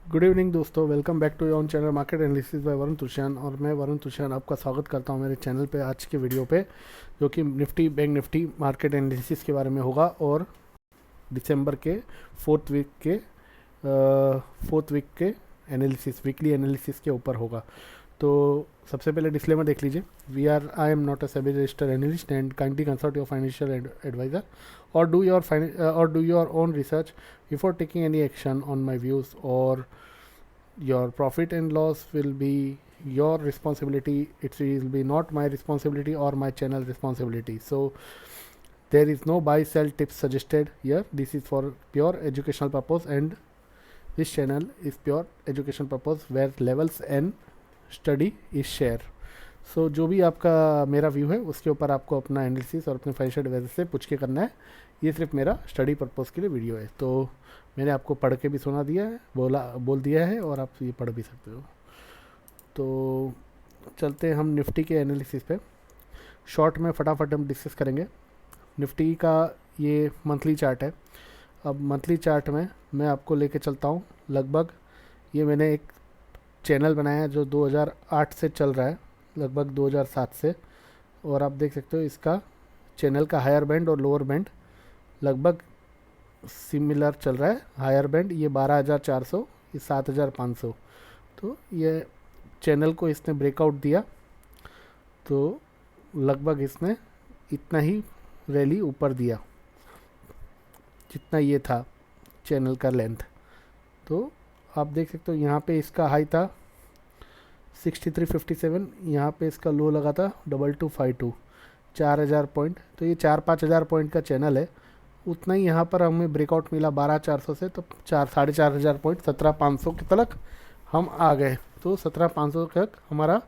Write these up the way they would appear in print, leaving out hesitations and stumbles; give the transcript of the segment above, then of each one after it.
Good evening दोस्तों, welcome back to your own channel market analysis by Varun Tushan. और मैं वरुण तुषान आपका स्वागत करता हूं मेरे चैनल पे आज के वीडियो पे, जो कि Nifty bank Nifty market analysis के बारे में होगा और दिसंबर के फोर्थ वीक के एनालिसिस, वीकली एनालिसिस के ऊपर होगा। तो सबसे पहले डिस्क्लेमर देख लीजिए। I am not a SEBI registered analyst and kindly consult your financial advisor or do your own research before taking any action on my views, or your profit and loss will be your responsibility. It will be not my responsibility or my channel responsibility. So there is no buy sell tips suggested here. This is for pure educational purpose, and this channel is pure education purpose where levels and study is share. सो जो भी आपका मेरा view है उसके ऊपर आपको अपना analysis और अपने फाइनेंशियल एडवाइजर से पूछ के करना है। ये सिर्फ मेरा स्टडी पर्पस के लिए वीडियो है। तो मैंने आपको पढ़ के भी सुना दिया है, बोल दिया है, और आप ये पढ़ भी सकते हो। तो चलते हैं हम निफ्टी के एनालिसिस पे। शॉर्ट में फटाफट हम डिस्कस करेंगे। निफ्टी का ये मंथली चार्ट है। अब मंथली चार्ट में मैं आपको लेके चलता हूँ। लगभग ये मैंने एक चैनल बनाया है जो 2008 से चल रहा है, लगभग 2007 से, और आप देख सकते हो इसका चैनल का हायर बैंड और लोअर बैंड लगभग सिमिलर चल रहा है। हायर बैंड ये 12,400, ये 7,500। तो ये चैनल को इसने ब्रेकआउट दिया तो लगभग इसने इतना ही रैली ऊपर दिया जितना ये था चैनल का लेंथ। तो आप देख सकते हो यहाँ पे इसका हाई था 6357, यहाँ पे इसका लो लगा था 2252, 4000 पॉइंट। तो ये 4-5 हज़ार पॉइंट का चैनल है। उतना ही यहाँ पर हमें ब्रेकआउट मिला 12,400 से, तो 4-4.5 हज़ार पॉइंट 17,500 के तक हम आ गए। तो 17,500 तक हमारा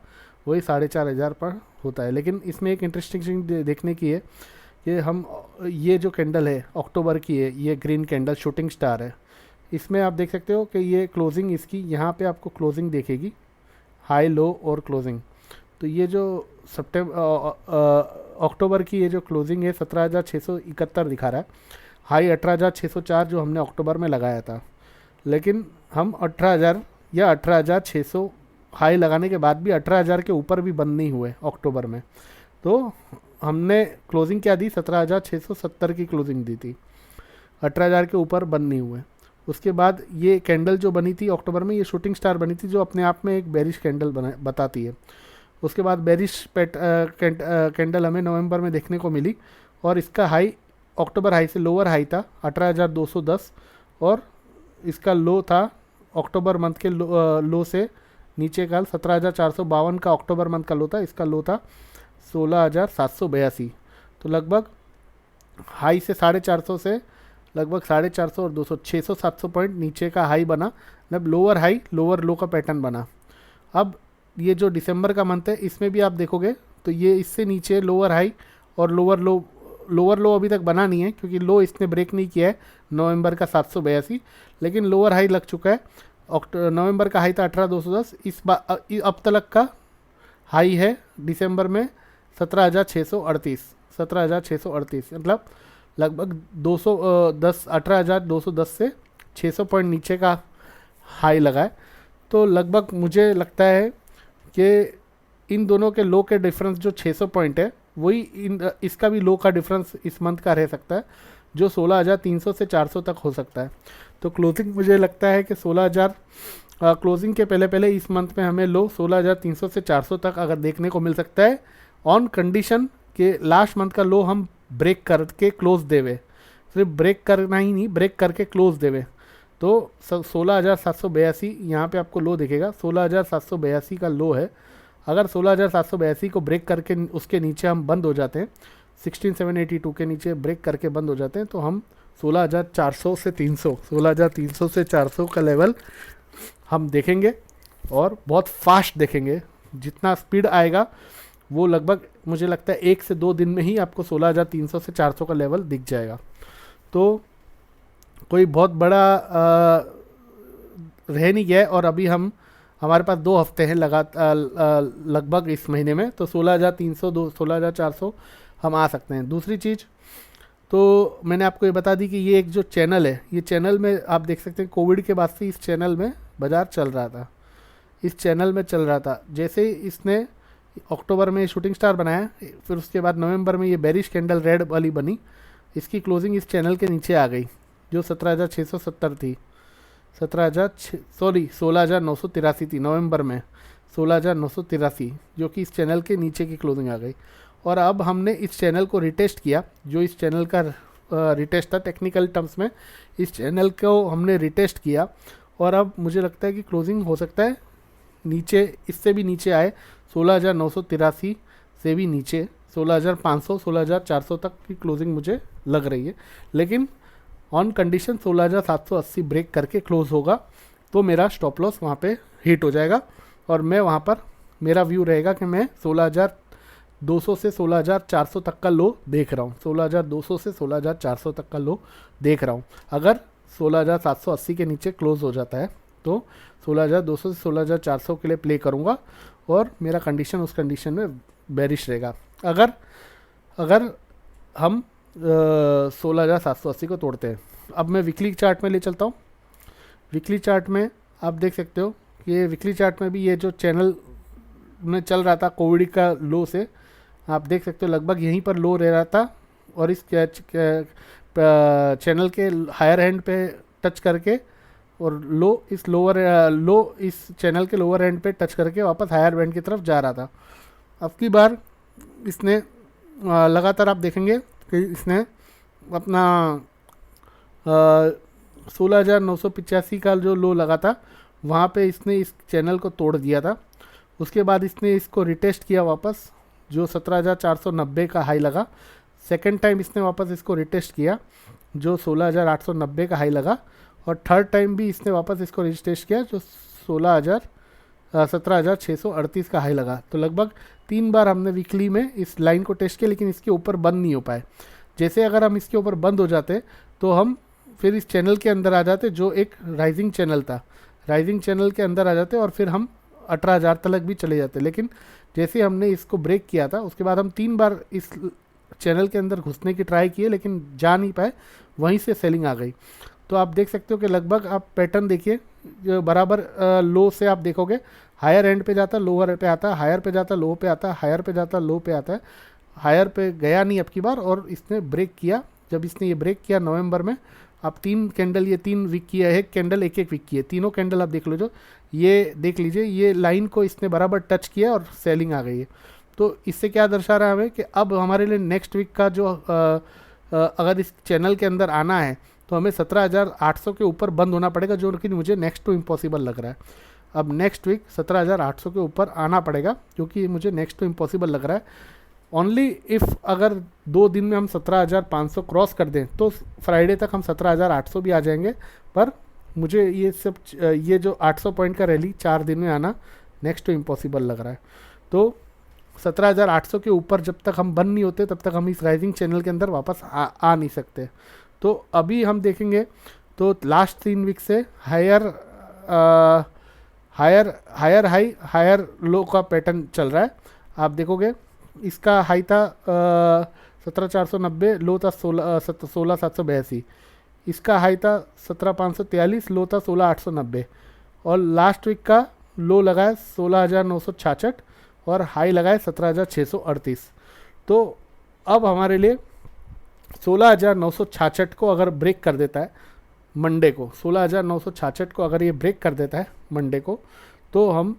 वही 4,500 पर होता है। लेकिन इसमें एक इंटरेस्टिंग चीज़ देखने की है कि हम ये जो कैंडल है अक्टूबर की है, ये ग्रीन कैंडल शूटिंग स्टार है। इसमें आप देख सकते हो कि ये क्लोजिंग इसकी यहाँ पे आपको क्लोजिंग देखेगी, हाई लो और क्लोजिंग। तो ये जो अक्टूबर की ये जो क्लोजिंग है 17,671 दिखा रहा है। हाई 18,604 जो हमने अक्टूबर में लगाया था। लेकिन हम 18,000 या 18,600 हाई लगाने के बाद भी 18,000 के ऊपर भी बंद नहीं हुए अक्टूबर में। तो हमने क्लोजिंग क्या दी, 17,670 की क्लोजिंग दी थी, 18,000 के ऊपर बंद नहीं हुए। उसके बाद ये कैंडल जो बनी थी अक्टूबर में, ये शूटिंग स्टार बनी थी, जो अपने आप में एक बेरिश कैंडल बताती है। उसके बाद बेरिश कैंडल हमें नवंबर में देखने को मिली, और इसका हाई अक्टूबर हाई से लोअर हाई था 18,210, और इसका लो था अक्टूबर मंथ के लो से नीचे का 17,452 का अक्टूबर मंथ का लो था। इसका लो था 16,782। तो लगभग हाई से 450 से लगभग 450 और 200, 600-700 पॉइंट नीचे का हाई बना, मतलब लोअर हाई लोअर लो का पैटर्न बना। अब ये जो दिसंबर का मंथ है इसमें भी आप देखोगे तो ये इससे नीचे लोअर हाई और लोअर लो अभी तक बना नहीं है, क्योंकि लो इसने ब्रेक नहीं किया है नवंबर का 782, लेकिन लोअर हाई लग चुका है। नवंबर का हाई था 18,210, अब तक का हाई है दिसंबर में 17,638, मतलब लगभग 18,210 से 600 पॉइंट नीचे का हाई लगा है। तो लगभग मुझे लगता है कि इन दोनों के लो के डिफरेंस जो 600 पॉइंट है, वही इसका भी लो का डिफरेंस इस मंथ का रह सकता है, जो 16,300 से 400 तक हो सकता है। तो क्लोजिंग मुझे लगता है कि 16,000 क्लोजिंग के पहले इस मंथ में हमें लो 16,300 से 400 तक अगर देखने को मिल सकता है, ऑन कंडीशन के लास्ट मंथ का लो हम ब्रेक करके क्लोज देवे। सिर्फ ब्रेक करना ही नहीं, ब्रेक करके क्लोज देवे। तो 16,782 यहाँ पे आपको लो दिखेगा, 16,782 का लो है। अगर 16,782 को ब्रेक करके उसके नीचे हम बंद हो जाते हैं, 16,782 के नीचे ब्रेक करके बंद हो जाते हैं, तो हम 16,400 से 300, 16,300 से 400 का लेवल हम देखेंगे, और बहुत फास्ट देखेंगे। जितना स्पीड आएगा वो लगभग मुझे लगता है 1 से 2 दिन में ही आपको 16,300 से 400 का लेवल दिख जाएगा। तो कोई बहुत बड़ा रह नहीं गया है, और अभी हमारे पास 2 हफ्ते हैं लगभग इस महीने में। तो 16,300 16,400 हम आ सकते हैं। दूसरी चीज़, तो मैंने आपको ये बता दी कि ये एक जो चैनल है, ये चैनल में आप देख सकते हैं कोविड के बाद से इस चैनल में बाज़ार चल रहा था, इस चैनल में चल रहा था। जैसे ही इसने अक्टूबर में शूटिंग स्टार बनाया, फिर उसके बाद नवंबर में ये बेरिश कैंडल रेड वाली बनी, इसकी क्लोजिंग इस चैनल के नीचे आ गई जो 17,670 थी, 16,983 थी नवंबर में, 16,983 जो कि इस चैनल के नीचे की क्लोजिंग आ गई। और अब हमने इस चैनल को रिटेस्ट किया, जो इस चैनल का रिटेस्ट था टेक्निकल टर्म्स में, इस चैनल को हमने रिटेस्ट किया और अब मुझे लगता है कि क्लोजिंग हो सकता है नीचे, इससे भी नीचे आए, 16,983 से भी नीचे 16,500 16,400 तक की क्लोजिंग मुझे लग रही है। लेकिन ऑन कंडीशन 16,780 ब्रेक करके क्लोज होगा तो मेरा स्टॉप लॉस वहाँ पे हिट हो जाएगा और मैं वहाँ पर, मेरा व्यू रहेगा कि मैं 16,200 से 16,400 तक का लो देख रहा हूँ, 16,200 से 16,400 तक का लो देख रहा हूँ। अगर 16,780 के नीचे क्लोज हो जाता है तो 16,200 से 16,400 के लिए प्ले करूँगा और मेरा कंडीशन उस कंडीशन में बेरिश रहेगा। अगर हम 16,780 को तोड़ते हैं। अब मैं वीकली चार्ट में ले चलता हूँ। वीकली चार्ट में आप देख सकते हो कि ये वीकली चार्ट में भी ये जो चैनल में चल रहा था कोविड का लो से, आप देख सकते हो लगभग यहीं पर लो रह रहा था और इस चैनल के हायर एंड पे टच करके और लो इस चैनल के लोअर एंड पे टच करके वापस हायर बैंड की तरफ जा रहा था। अब की बार इसने लगातार आप देखेंगे कि इसने अपना 16,985 का जो लो लगा था वहाँ पे इसने इस चैनल को तोड़ दिया था। उसके बाद इसने इसको रिटेस्ट किया वापस, जो 17,490 का हाई लगा। सेकंड टाइम इसने वापस इसको रिटेस्ट किया जो 16,890 का हाई लगा और थर्ड टाइम भी इसने वापस इसको रिटेस्ट किया जो 17,638 का हाई लगा। तो लगभग 3 बार हमने वीकली में इस लाइन को टेस्ट किया लेकिन इसके ऊपर बंद नहीं हो पाए। जैसे अगर हम इसके ऊपर बंद हो जाते तो हम फिर इस चैनल के अंदर आ जाते जो एक राइजिंग चैनल था, राइजिंग चैनल के अंदर आ जाते और फिर हम 18,000 तक भी चले जाते। लेकिन जैसे हमने इसको ब्रेक किया था उसके बाद हम 3 बार इस चैनल के अंदर घुसने की ट्राई किए लेकिन जा नहीं पाए, वहीं से सेलिंग आ गई। तो आप देख सकते हो कि लगभग आप पैटर्न देखिए, जो बराबर लो से आप देखोगे हायर एंड पे जाता, लोअर पे आता, हायर पे जाता, लो पे आता, हायर पे जाता, लो पे आता है। हायर पे गया नहीं अब की बार और इसने ब्रेक किया। जब इसने ये ब्रेक किया नवंबर में, आप 3 कैंडल, ये 3 वीक की है, एक कैंडल एक वीक की है, तीनों कैंडल आप देख लो, जो ये देख लीजिए, ये लाइन को इसने बराबर टच किया और सेलिंग आ गई है। तो इससे क्या दर्शा रहा है हमें कि अब हमारे लिए नेक्स्ट वीक का जो अगर इस चैनल के अंदर आना है तो हमें 17,800 के ऊपर बंद होना पड़ेगा, जो कि मुझे नेक्स्ट टू इम्पॉसिबल लग रहा है। अब नेक्स्ट वीक 17,800 के ऊपर आना पड़ेगा, जो कि मुझे नेक्स्ट टू इम्पॉसिबल लग रहा है। ओनली इफ़ अगर 2 दिन में हम 17,500 क्रॉस कर दें तो फ्राइडे तक हम 17,800 भी आ जाएंगे। पर मुझे ये जो 800 पॉइंट का रैली 4 दिन में आना नेक्स्ट टू इम्पॉसिबल लग रहा है। तो 17,800 के ऊपर जब तक हम बंद नहीं होते तब तक हम इस राइजिंग चैनल के अंदर वापस आ नहीं सकते। तो अभी हम देखेंगे तो लास्ट 3 वीक से हायर हाई लो का पैटर्न चल रहा है। आप देखोगे इसका हाई था 17,490, लो था 16,782, इसका हाई था 17,543, लो था 16,890 और लास्ट वीक का लो लगा है 16,966 और हाई लगाए 17,638। तो अब हमारे लिए 16,966 को अगर ब्रेक कर देता है मंडे को, 16,966 को अगर ये ब्रेक कर देता है मंडे को, तो हम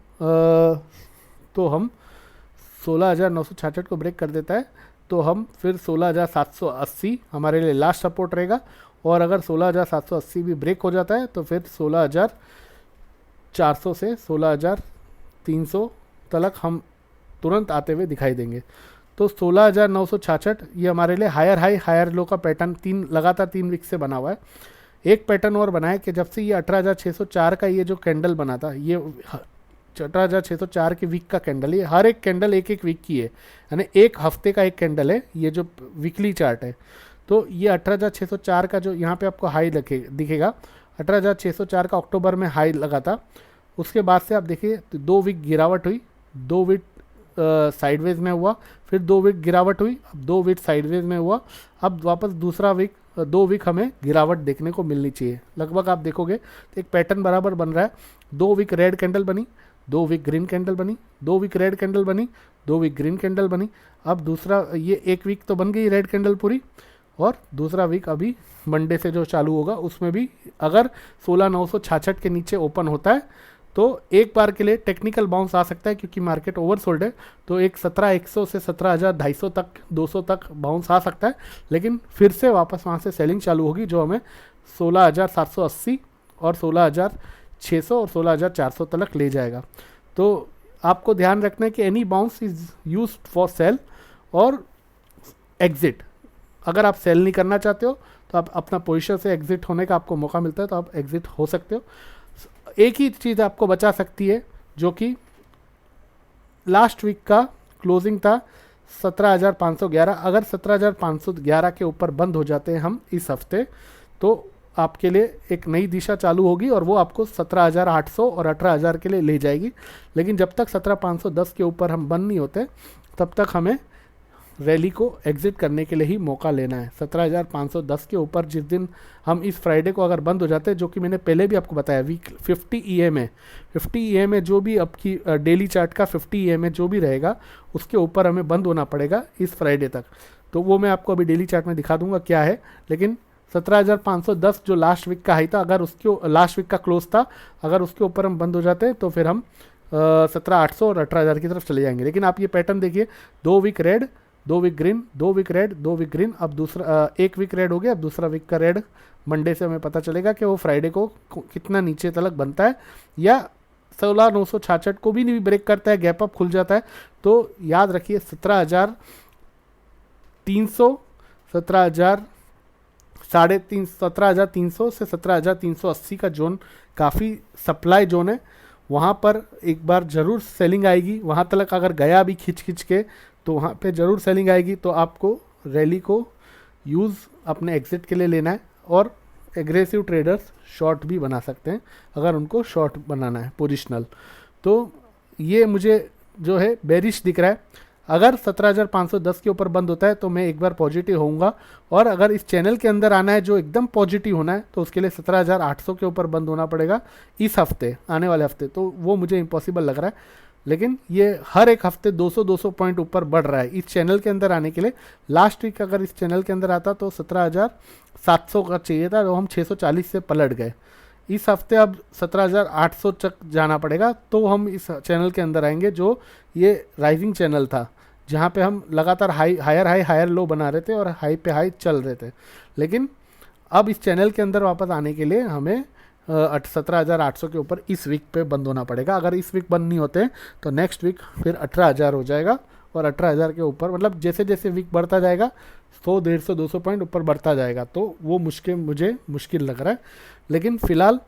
16,966 को ब्रेक कर देता है तो हम फिर 16,780 हमारे लिए लास्ट सपोर्ट रहेगा। और अगर 16,780 भी ब्रेक हो जाता है तो फिर 16,400 से 16,300 तक हम तुरंत आते हुए दिखाई देंगे। तो 16,966 ये हमारे लिए हायर हाई हायर लो का पैटर्न लगातार 3 वीक से बना हुआ है। एक पैटर्न और बना है कि जब से ये 18,604 का ये जो कैंडल बना था, ये 18,604 के वीक का कैंडल, ये हर एक कैंडल एक एक वीक की है, यानी एक हफ्ते का एक कैंडल है ये जो वीकली चार्ट है। तो ये 18,604 का जो यहाँ पे आपको हाई दिखेगा, 18,604 का अक्टूबर में हाई लगा था। उसके बाद से आप देखिए तो 2 वीक गिरावट हुई, 2 वीक साइडवेज में हुआ, फिर 2 वीक गिरावट हुई, अब 2 वीक साइडवेज में हुआ, अब वापस दूसरा वीक 2 वीक हमें गिरावट देखने को मिलनी चाहिए। लगभग आप देखोगे तो एक पैटर्न बराबर बन रहा है। 2 वीक रेड कैंडल बनी, 2 वीक ग्रीन कैंडल बनी, 2 वीक रेड कैंडल बनी, 2 वीक ग्रीन कैंडल बनी। अब दूसरा ये 1 वीक तो बन गई रेड कैंडल पूरी, और दूसरा वीक अभी मंडे से जो चालू होगा उसमें भी अगर 16,966 के नीचे ओपन होता है तो एक बार के लिए टेक्निकल बाउंस आ सकता है, क्योंकि मार्केट ओवरसोल्ड है। तो एक 17,100 से 17,250 तक 200 तक बाउंस आ सकता है, लेकिन फिर से वापस वहाँ से सेलिंग चालू होगी जो हमें 16,780 और 16,600 और 16,400 तक ले जाएगा। तो आपको ध्यान रखना है कि any bounce is used for sale और एग्जिट। अगर आप सेल नहीं करना चाहते हो तो आप अपना पोजीशन से एग्जिट होने का आपको मौका मिलता है तो आप एग्जिट हो सकते हो। एक ही चीज़ आपको बचा सकती है, जो कि लास्ट वीक का क्लोजिंग था 17,511। अगर 17,511 के ऊपर बंद हो जाते हैं हम इस हफ्ते, तो आपके लिए एक नई दिशा चालू होगी और वो आपको 17,800 और 18,000 के लिए ले जाएगी। लेकिन जब तक 17,510 के ऊपर हम बंद नहीं होते तब तक हमें रैली को एग्जिट करने के लिए ही मौका लेना है। 17,510 के ऊपर जिस दिन हम इस फ्राइडे को अगर बंद हो जाते हैं, जो कि मैंने पहले भी आपको बताया, वीक 50 EMA 50 EMA जो भी आपकी डेली चार्ट का 50 EMA जो भी रहेगा उसके ऊपर हमें बंद होना पड़ेगा इस फ्राइडे तक। तो वो मैं आपको अभी डेली चार्ट में दिखा दूंगा क्या है। लेकिन 17,510 जो लास्ट वीक का हाई था, अगर उसके लास्ट वीक का क्लोज था, अगर उसके ऊपर हम बंद हो जाते हैं तो फिर हम 17,800 और 18,000 की तरफ चले जाएंगे। लेकिन आप ये पैटर्न देखिए, 2 week red, 2 week green, 2 week red, 2 week green, अब दूसरा 1 वीक रेड हो गया, अब दूसरा वीक का रेड। मंडे से हमें पता चलेगा कि वो फ्राइडे को कितना नीचे तलक बनता है, या 16,966 को भी नहीं ब्रेक करता है, गैप अप खुल जाता है। तो याद रखिए 17,300 17,300 से 17,380 का जोन काफ़ी सप्लाई जोन है। वहाँ पर एक बार ज़रूर सेलिंग आएगी। वहाँ तक अगर गया भी खिंच के तो वहाँ पे ज़रूर सेलिंग आएगी। तो आपको रैली को यूज़ अपने एग्जिट के लिए लेना है, और एग्रेसिव ट्रेडर्स शॉर्ट भी बना सकते हैं अगर उनको शॉर्ट बनाना है पोजिशनल। तो ये मुझे जो है बेरिश दिख रहा है। अगर 17,510 के ऊपर बंद होता है तो मैं एक बार पॉजिटिव होऊंगा, और अगर इस चैनल के अंदर आना है जो एकदम पॉजिटिव होना है तो उसके लिए 17,800 के ऊपर बंद होना पड़ेगा इस हफ्ते, आने वाले हफ्ते। तो वो मुझे इम्पॉसिबल लग रहा है, लेकिन ये हर एक हफ्ते 200 पॉइंट ऊपर बढ़ रहा है इस चैनल के अंदर आने के लिए। लास्ट वीक अगर इस चैनल के अंदर आता तो 17,700 का चाहिए था, तो हम 640 से पलट गए। इस हफ्ते अब 17,800 तक जाना पड़ेगा तो हम इस चैनल के अंदर आएंगे, जो ये राइजिंग चैनल था, जहाँ पे हम लगातार हायर लो बना रहे थे और हाई पे हाई चल रहे थे। लेकिन अब इस चैनल के अंदर वापस आने के लिए हमें 17,800 के ऊपर इस वीक पे बंद होना पड़ेगा। अगर इस वीक बंद नहीं होते तो नेक्स्ट वीक फिर 18,000 हो जाएगा, और 18,000 के ऊपर मतलब जैसे जैसे वीक बढ़ता जाएगा 100, 150, 200 पॉइंट ऊपर बढ़ता जाएगा। तो वो मुझे मुश्किल लग रहा है। लेकिन फ़िलहाल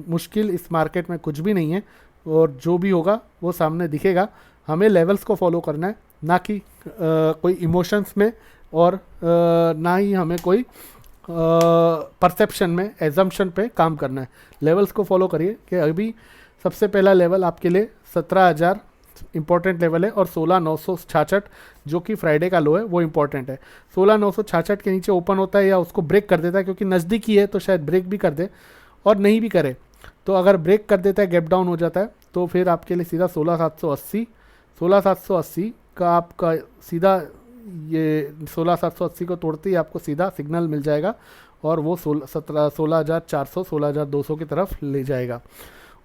मुश्किल इस मार्केट में कुछ भी नहीं है, और जो भी होगा वो सामने दिखेगा। हमें लेवल्स को फॉलो करना है, ना कि कोई इमोशंस में, और ना ही हमें कोई परसेप्शन में, एजम्पशन पे काम करना है। लेवल्स को फॉलो करिए कि अभी सबसे पहला लेवल आपके लिए 17,000 इंपॉर्टेंट लेवल है, और 16,966 जो कि फ्राइडे का लो है वो इंपॉर्टेंट है। 16,966 के नीचे ओपन होता है या उसको ब्रेक कर देता है, क्योंकि नज़दीकी है तो शायद ब्रेक भी कर दे, और नहीं भी करे तो अगर ब्रेक कर देता है, गैप डाउन हो जाता है, तो फिर आपके लिए सीधा 16,780 का आपका सीधा ये 16,780 को तोड़ते ही आपको सीधा सिग्नल मिल जाएगा, और वो 16,400 16,200 की तरफ ले जाएगा।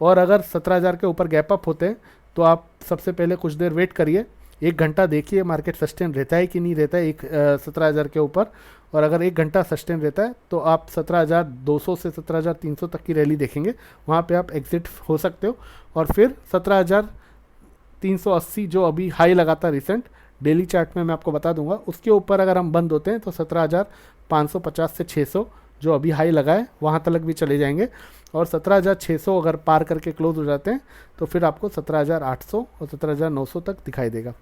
और अगर 17,000 के ऊपर गैप अप होते हैं तो आप सबसे पहले कुछ देर वेट करिए, 1 घंटा देखिए मार्केट सस्टेन रहता है कि नहीं रहता है 17,000 के ऊपर। और अगर 1 घंटा सस्टेन रहता है तो आप 17,200 से 17,300 तक की रैली देखेंगे, वहाँ पे आप एग्जिट हो सकते हो। और फिर 17,380 जो अभी हाई लगा था रिसेंट, डेली चार्ट में मैं आपको बता दूंगा, उसके ऊपर अगर हम बंद होते हैं तो 17,550 से 600 जो अभी हाई लगा है वहाँ तक भी चले जाएंगे। और 17,600 अगर पार करके क्लोज हो जाते हैं तो फिर आपको 17,800 और 17,900 तक दिखाई देगा।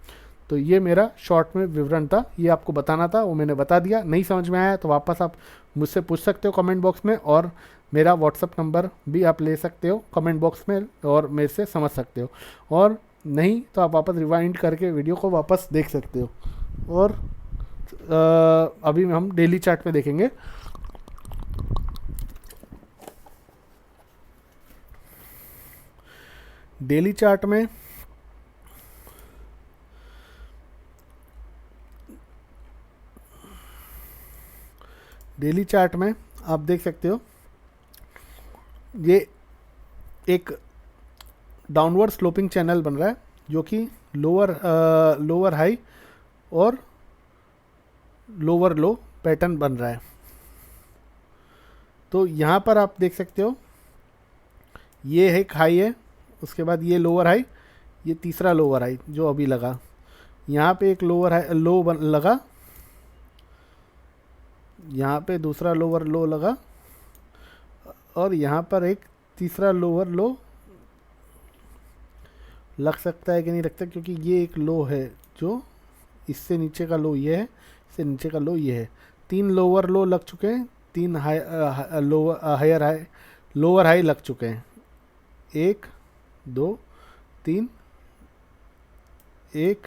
तो ये मेरा शॉर्ट में विवरण था, ये आपको बताना था, वो मैंने बता दिया। नहीं समझ में आया तो वापस आप मुझसे पूछ सकते हो कमेंट बॉक्स में, और मेरा व्हाट्सअप नंबर भी आप ले सकते हो कमेंट बॉक्स में और मेरे से समझ सकते हो, और नहीं तो आप वापस रिवाइंड करके वीडियो को वापस देख सकते हो। और अभी हम डेली चार्ट में देखेंगे। डेली चार्ट में आप देख सकते हो ये एक डाउनवर्ड स्लोपिंग चैनल बन रहा है जो कि लोअर हाई और लोअर लो पैटर्न बन रहा है। तो यहाँ पर आप देख सकते हो ये एक हाई है, उसके बाद ये लोअर हाई, ये तीसरा लोअर हाई जो अभी लगा, यहाँ पे एक लोअर हाई लो लगा, यहाँ पे दूसरा लोअर लो लगा और यहाँ पर एक तीसरा लोअर लो लग सकता है कि नहीं लगता, क्योंकि ये एक लो है जो इससे नीचे का लो ये है, इससे नीचे का लो ये है। 3 लोअर लो लग चुके हैं, 3 लोअर हाई लग चुके हैं। 1 2 3, 1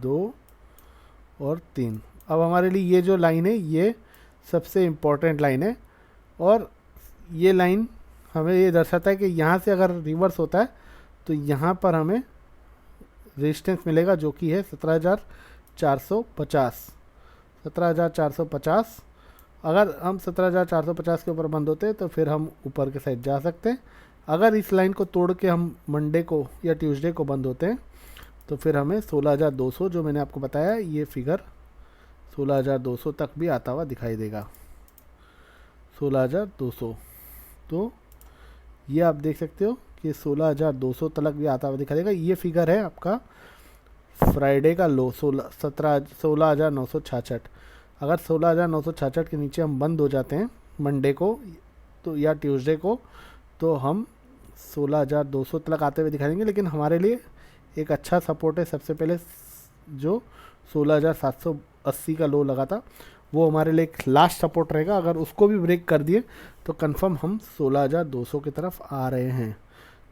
2 और 3। अब हमारे लिए ये जो लाइन है ये सबसे इम्पोर्टेंट लाइन है और ये लाइन हमें ये दर्शाता है कि यहाँ से अगर रिवर्स होता है तो यहाँ पर हमें रेजिस्टेंस मिलेगा जो कि है 17,450। 17,450 अगर हम 17,450 के ऊपर बंद होते हैं तो फिर हम ऊपर के साइड जा सकते हैं। अगर इस लाइन को तोड़ के हम मंडे को या ट्यूसडे को बंद होते हैं तो फिर हमें 16,200 जो मैंने आपको बताया ये फिगर 16,200 तक भी आता हुआ दिखाई देगा। 16,200 तो ये आप देख सकते हो कि 16,200 तक भी आता हुआ दिखाई देगा। ये फिगर है आपका फ्राइडे का लो 16,966। अगर 16,966 के नीचे हम बंद हो जाते हैं मंडे को तो या ट्यूसडे को तो हम 16,200 तक आते हुए दिखाई देंगे। लेकिन हमारे लिए एक अच्छा सपोर्ट है सबसे पहले जो 16,780 का लो लगा था, वो हमारे लिए एक लास्ट सपोर्ट रहेगा। अगर उसको भी ब्रेक कर दिए तो कंफर्म हम 16,200 की तरफ आ रहे हैं।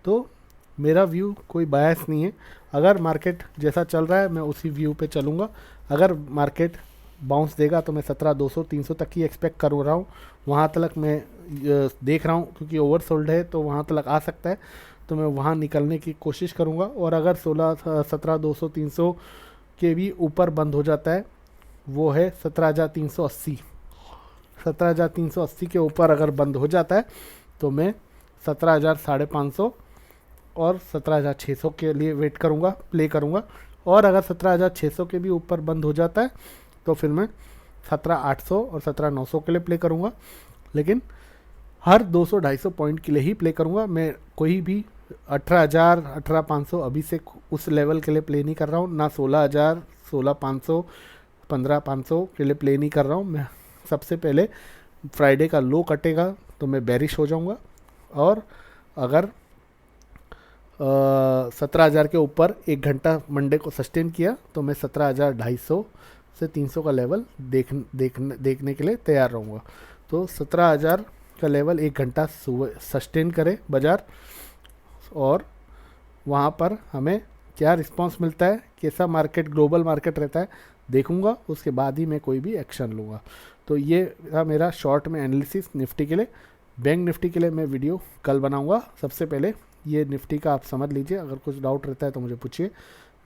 तो मेरा व्यू कोई बायस नहीं है, अगर मार्केट जैसा चल रहा है मैं उसी व्यू पे चलूँगा। अगर मार्केट बाउंस देगा तो मैं 17,200 300 तक ही एक्सपेक्ट कर रहा हूँ, वहाँ तक मैं देख रहा हूँ, क्योंकि ओवरसोल्ड है तो वहाँ तक आ सकता है, तो मैं वहाँ निकलने की कोशिश करूँगा। और अगर 17,200 300 के भी ऊपर बंद हो जाता है, वो है 17,380। 17,380 के ऊपर अगर बंद हो जाता है तो मैं 17,550 और 17,600 के लिए वेट करूँगा, प्ले करूँगा। और अगर 17,600 के भी ऊपर बंद हो जाता है तो फिर मैं 17,800 और 17,900 के लिए प्ले करूँगा। लेकिन हर 200-250 पॉइंट के लिए ही प्ले करूँगा। मैं कोई भी 18,000 18,500 अभी से उस लेवल के लिए प्ले नहीं कर रहा हूँ, ना 16,000 16,500 15,500 के लिए प्ले नहीं कर रहा हूँ। मैं सबसे पहले फ्राइडे का लो कटेगा तो मैं बेरिश हो जाऊँगा, और अगर 17,000 के ऊपर 1 घंटा मंडे को सस्टेन किया तो मैं 17,250 से 300 का लेवल देखने के लिए तैयार रहूँगा। तो 17,000 का लेवल 1 घंटा सस्टेन करे बाज़ार, और वहाँ पर हमें क्या रिस्पांस मिलता है, कैसा मार्केट ग्लोबल मार्केट रहता है देखूँगा, उसके बाद ही मैं कोई भी एक्शन लूँगा। तो ये था मेरा शॉर्ट में एनालिसिस निफ्टी के लिए। बैंक निफ्टी के लिए मैं वीडियो कल बनाऊँगा। सबसे पहले ये निफ्टी का आप समझ लीजिए, अगर कुछ डाउट रहता है तो मुझे पूछिए।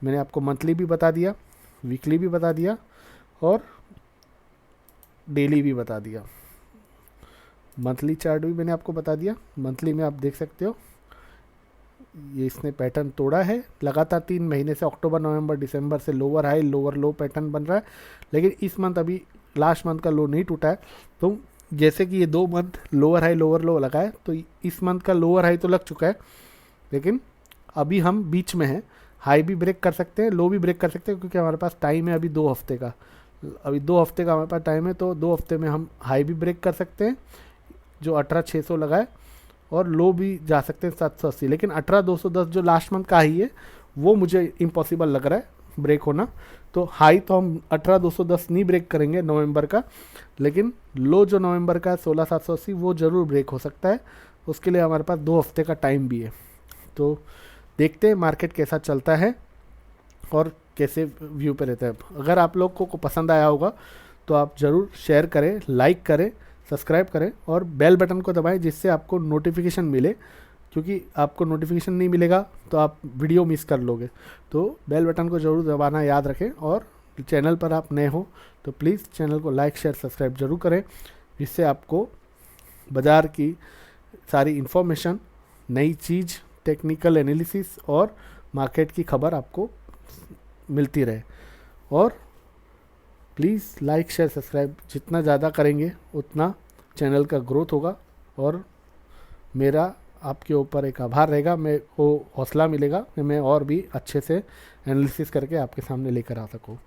मैंने आपको मंथली भी बता दिया, वीकली भी बता दिया और डेली भी बता दिया। मंथली चार्ट भी मैंने आपको बता दिया। मंथली में आप देख सकते हो ये इसने पैटर्न तोड़ा है लगातार 3 महीने से, अक्टूबर नवंबर दिसंबर से लोअर हाई लोअर लो पैटर्न बन रहा है। लेकिन इस मंथ अभी लास्ट मंथ का लो नहीं टूटा है। तो जैसे कि ये 2 मंथ लोअर हाई लोअर लो लगा है, तो इस मंथ का लोअर हाई तो लग चुका है, लेकिन अभी हम बीच में हैं। हाई भी ब्रेक कर सकते हैं, लो भी ब्रेक कर सकते हैं, क्योंकि हमारे पास टाइम है अभी 2 हफ्ते का। अभी 2 हफ्ते का हमारे पास टाइम है, तो 2 हफ्ते में हम हाई भी ब्रेक कर सकते हैं जो 18,600 लगा है, और लो भी जा सकते हैं 780। लेकिन 18,210 जो लास्ट मंथ का हाई है वो मुझे इम्पॉसिबल लग रहा है ब्रेक होना। तो हाई तो हम 18,210 नहीं ब्रेक करेंगे नवंबर का, लेकिन लो जो नवंबर का है 16,780 वो ज़रूर ब्रेक हो सकता है। उसके लिए हमारे पास 2 हफ्ते का टाइम भी है। तो देखते हैं मार्केट कैसा चलता है और कैसे व्यू पे रहता है। अगर आप लोग को पसंद आया होगा तो आप ज़रूर शेयर करें, लाइक करें, सब्सक्राइब करें और बेल बटन को दबाएं, जिससे आपको नोटिफिकेशन मिले, क्योंकि आपको नोटिफिकेशन नहीं मिलेगा तो आप वीडियो मिस कर लोगे। तो बेल बटन को ज़रूर दबाना याद रखें, और चैनल पर आप नए हो तो प्लीज़ चैनल को लाइक शेयर सब्सक्राइब जरूर करें, जिससे आपको बाज़ार की सारी इन्फॉर्मेशन, नई चीज़, टेक्निकल एनालिसिस और मार्केट की खबर आपको मिलती रहे। और प्लीज़ लाइक शेयर सब्सक्राइब जितना ज़्यादा करेंगे उतना चैनल का ग्रोथ होगा, और मेरा आपके ऊपर एक आभार रहेगा, मेरे को हौसला मिलेगा कि मैं और भी अच्छे से एनालिसिस करके आपके सामने लेकर आ सकूँ।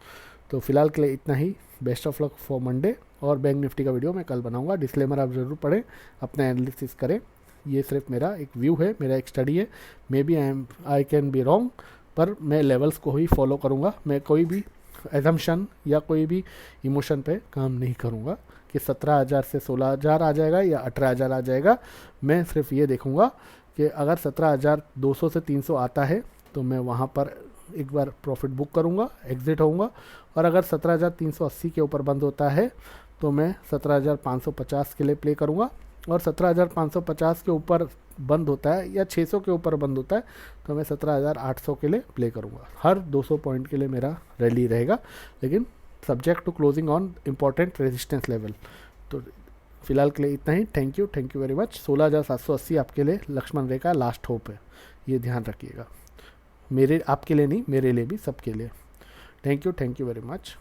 तो फिलहाल के लिए इतना ही। Best of luck for Monday, और बैंक निफ्टी का वीडियो मैं कल बनाऊंगा। डिस्क्लेमर आप ज़रूर पढ़ें, अपना एनालिसिस करें। ये सिर्फ मेरा एक व्यू है, मेरा एक स्टडी है। Maybe I can be wrong, पर मैं लेवल्स को ही फॉलो करूँगा। मैं कोई भी एजम्पशन या कोई भी इमोशन पे काम नहीं करूँगा कि 17,000 से 16,000 आ जाएगा या 18,000 आ जाएगा। मैं सिर्फ ये देखूँगा कि अगर 17,200 से 300 आता है तो मैं वहाँ पर एक बार प्रॉफिट बुक करूँगा, एग्जिट होऊंगा। और अगर 17,380 के ऊपर बंद होता है तो मैं 17,550 के लिए प्ले करूँगा, और 17,550 के ऊपर बंद होता है या 600 के ऊपर बंद होता है तो मैं 17,800 के लिए प्ले करूँगा। हर 200 पॉइंट के लिए मेरा रैली रहेगा, लेकिन subject to closing on important resistance level. तो फिलहाल के लिए इतना ही। Thank you very much. 16,780 आपके लिए लक्ष्मण रेखा लास्ट होप है, ये ध्यान रखिएगा। मेरे आपके लिए नहीं, मेरे लिए भी, सबके लिए। Thank you very much.